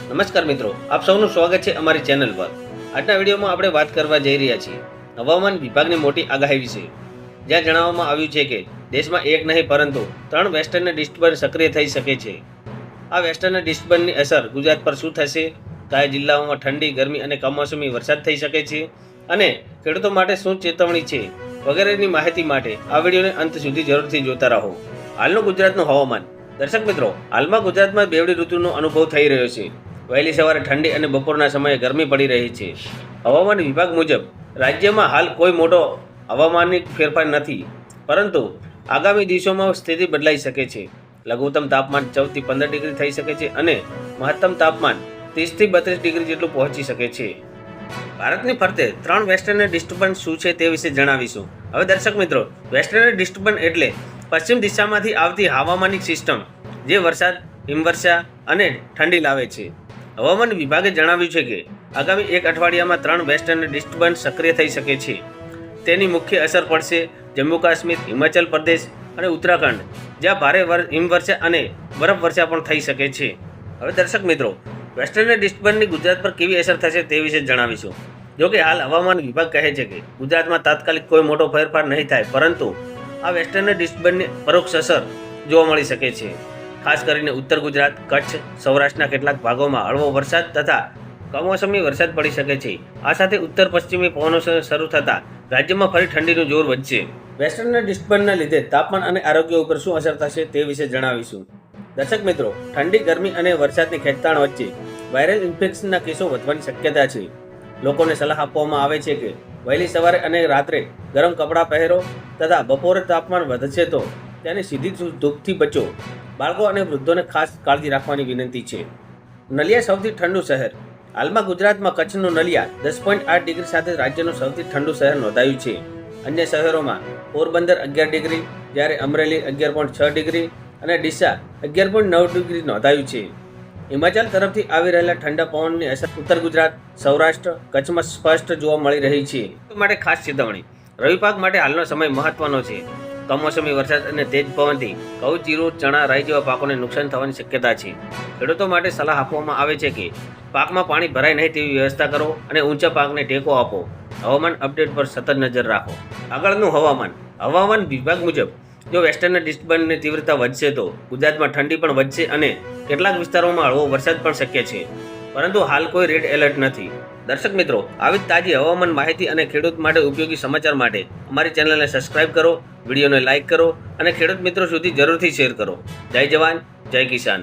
નમસ્કાર મિત્રો, આપ સૌનું સ્વાગત છે અમારી ચેનલ પર. આજના વિડીયોમાં આપણે વાત કરવા જઈ રહ્યા છીએ હવામાન વિભાગની મોટી આગાહી વિશે, જ્યાં જણાવવામાં આવ્યું છે કે દેશમાં એક નહીં પરંતુ 3 વેસ્ટર્ન ડિસ્ટર્બન્સ સક્રિય થઈ શકે છે. આ વેસ્ટર્ન ડિસ્ટર્બન્સની અસર ગુજરાત પર શું થશે, કયા જિલ્લાઓમાં ઠંડી, ગરમી અને કમોસમી વરસાદ થઈ શકે છે અને ખેડૂતો માટે શું ચેતવણી છે વગેરેની માહિતી માટે આ વિડીયોને અંત સુધી જરૂરથી જોતા રહો. હાલનું ગુજરાતનું હવામાન. દર્શક મિત્રો, હાલમાં ગુજરાતમાં બેવડી ઋતુનો અનુભવ થઈ રહ્યો છે. વહેલી સવારે ઠંડી અને બપોરના સમયે ગરમી પડી રહી છે. હવામાન વિભાગ મુજબ રાજ્યમાં હાલ કોઈ મોટો હવામાનિક ફેરફાર નથી, પરંતુ આગામી દિવસોમાં સ્થિતિ બદલાઈ શકે છે. લઘુત્તમ તાપમાન 14 થી 15 ડિગ્રી થઈ શકે છે અને મહત્તમ તાપમાન 30 થી 32 ડિગ્રી જેટલું પહોંચી શકે છે. ભારતની ફરતે 3 વેસ્ટર્ન ડિસ્ટર્બન્સ શું છે તે વિશે જણાવીશું. હવે દર્શક મિત્રો, વેસ્ટર્ન ડિસ્ટર્બન્સ એટલે પશ્ચિમ દિશામાંથી આવતી હવામાનિક સિસ્ટમ જે વરસાદ, હિમવર્ષા અને ઠંડી લાવે છે. હવામાન વિભાગે જણાવ્યું છે કે આગામી એક અઠવાડિયામાં 3 વેસ્ટર્ન ડિસ્ટર્બન્સ સક્રિય થઈ શકે છે. તેની મુખ્ય અસર પડશે જમ્મુ કાશ્મીર, હિમાચલ પ્રદેશ અને ઉત્તરાખંડ, જ્યાં ભારે હિમવર્ષા અને બરફવર્ષા પણ થઈ શકે છે. હવે દર્શક મિત્રો, વેસ્ટર્ન ડિસ્ટર્બન્સની ગુજરાત પર કેવી અસર થશે તે વિશે જણાવીશું. જોકે હાલ હવામાન વિભાગ કહે છે કે ગુજરાતમાં તાત્કાલિક કોઈ મોટો ફેરફાર નહીં થાય, પરંતુ આ વેસ્ટર્ન ડિસ્ટર્બન્સની પરોક્ષ અસર જોવા મળી શકે છે. ખાસ કરીને ઉત્તર ગુજરાત, કચ્છ, સૌરાષ્ટ્રના કેટલાક ભાગોમાં હળવો વરસાદ તથા કમોસમી વરસાદ પડી શકે છે. આ સાથે ઉત્તર પશ્ચિમી પવનો શરૂ થતાં રાજ્યમાં ફરી ઠંડીનું જોર વધશે. વેસ્ટર્ન ડિસ્ટર્બન્સના લીધે તાપમાન અને આરોગ્ય ઉપર શું અસર થશે તે વિશે જણાવીશું. દર્શક મિત્રો, ઠંડી, ગરમી અને વરસાદની ખેંચતાણ વચ્ચે વાયરલ ઇન્ફેક્શનના કેસો વધવાની શક્યતા છે. લોકોને સલાહ આપવામાં આવે છે કે વહેલી સવારે અને રાત્રે ગરમ કપડાં પહેરો તથા બપોરે તાપમાન વધશે તો તેની સીધી ધૂપથી બચો. બાળકો અને વૃદ્ધોને ખાસ કાળજી રાખવાની વિનંતી છે. નલિયા સૌથી ઠંડુ શહેર. હાલમાં ગુજરાતમાં કચ્છનું નલિયા 10.8 ડિગ્રી સાથે રાજ્યનું સૌથી ઠંડુ શહેર નોંધાયું છે. અન્ય શહેરોમાં પોરબંદર 11 ડિગ્રી, જ્યારે અમરેલી 11.6 ડિગ્રી અને ડીસા 11.9 ડિગ્રી નોંધાયું છે. હિમાચલ તરફથી આવી રહેલા ઠંડા પવનની અસર ઉત્તર ગુજરાત, સૌરાષ્ટ્ર, કચ્છમાં સ્પષ્ટ જોવા મળી રહી છે. માટે ખાસ ચેતવણી. રવિ પાક માટે હાલનો સમય મહત્વનો છે. કમોસમી વરસાદ અને તેજ પવનથી ઘઉં, જીરું, ચણા, રાઈ જેવા પાકોને નુકસાન થવાની શક્યતા છે. ખેડૂતો માટે સલાહ આપવામાં આવે છે કે પાકમાં પાણી ભરાય નહીં તેવી વ્યવસ્થા કરો અને ઊંચા પાકને ટેકો આપો. હવામાન અપડેટ પર સતત નજર રાખો. આગળનું હવામાન. હવામાન વિભાગ મુજબ જો વેસ્ટર્ન ડિસ્ટર્બન્સની તીવ્રતા વધશે તો ગુજરાતમાં ઠંડી પણ વધશે અને કેટલાક વિસ્તારોમાં હળવો વરસાદ પણ શક્ય છે, પરંતુ હાલ કોઈ રેડ એલર્ટ નથી. દર્શક મિત્રો, આવી જ તાજી હવામાન માહિતી અને ખેડૂત માટે ઉપયોગી સમાચાર માટે અમારી ચેનલને સબસ્ક્રાઇબ કરો, વિડીયોને લાઇક કરો અને ખેડૂત મિત્રો સુધી જરૂરથી શેર કરો. જય જવાન, જય કિસાન.